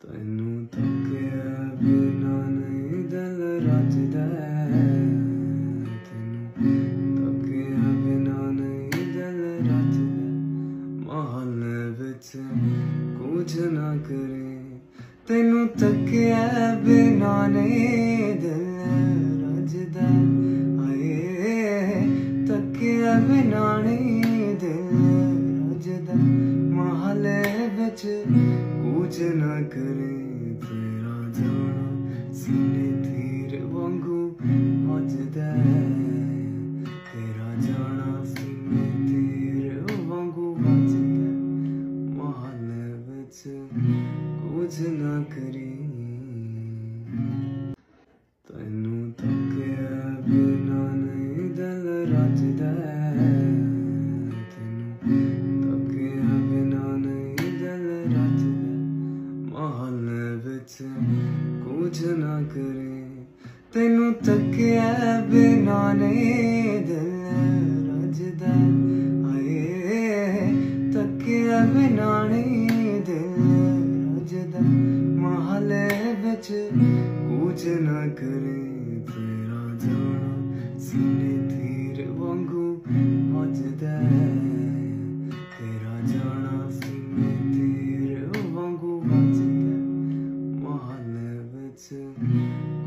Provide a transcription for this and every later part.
तैनू तक्किया बिना नहीं दिल रजदा, तैनू तक्किया बिना नहीं दिल रजदा। महल्ले विच कुछ ना करे, तैनू तक्किया बिना नहीं दिल रजदा। आए तक्किया बिना नहीं दिल रजदा। महल्ले विच कुछ ना करे, तेरा जाना सीने तीर वांगू वजदा। तेरा जाना सीने तीर वांगू वजदा। महल्ले विच कुछ ना करी, तैनू तक्किया बिना नहीं दिल रजदा। कुछ ना करे, तैनू तक्किया बिना नहीं दिल रजदा। आए तक्किया बिना नहीं दिल रजदा। महल्ले विच कुछ ना करे, तेरा जाना सीने तीर वांगू वजदा। तेरा जाना सीने तीर वांगू वजदा।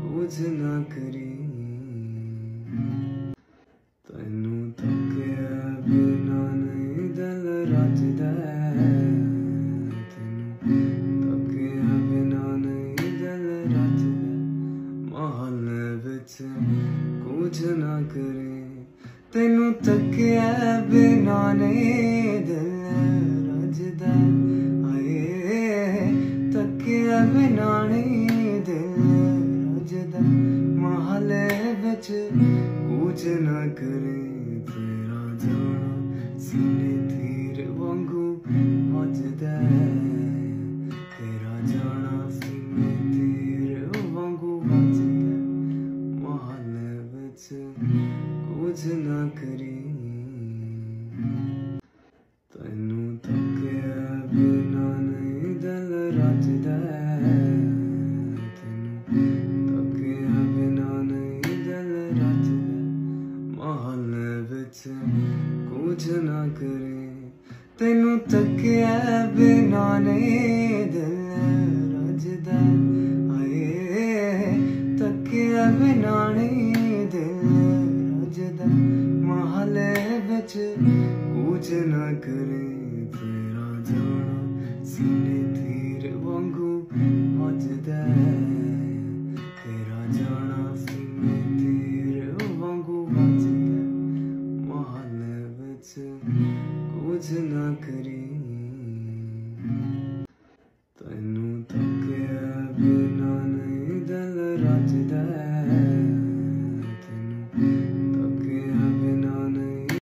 कुछ ना करी, तैनू तक्किया बिना नहीं दिल रजदा। तैनू तक्किया बिना नहीं दिल रजदा। महल्ले विच कुछ ना करे, तैनू तक्किया बिना नहीं दिल रजदा। आए तक्किया बिना नहीं दिल रजदा। महल्ले विच कुछ ना करे, तेरा जाना सीने तीर वांगू वजदा। तेरा जाना सीने तीर वांगू वजदा। महल्ले विच कुछ ना करी, तैनू तक्किया बिना नहीं दिल रजदा। कुछ ना करे, तैनू तक्किया बिना नहीं दिल रजदा। आए तक्किया बिना नहीं दिल रजदा। महल्ले विच कुछ ना करे, तेरा जाना सीने तीर वांगू वजदा। तेरा जाना सीने तीर वांगू वजदा। कुछ ना करी।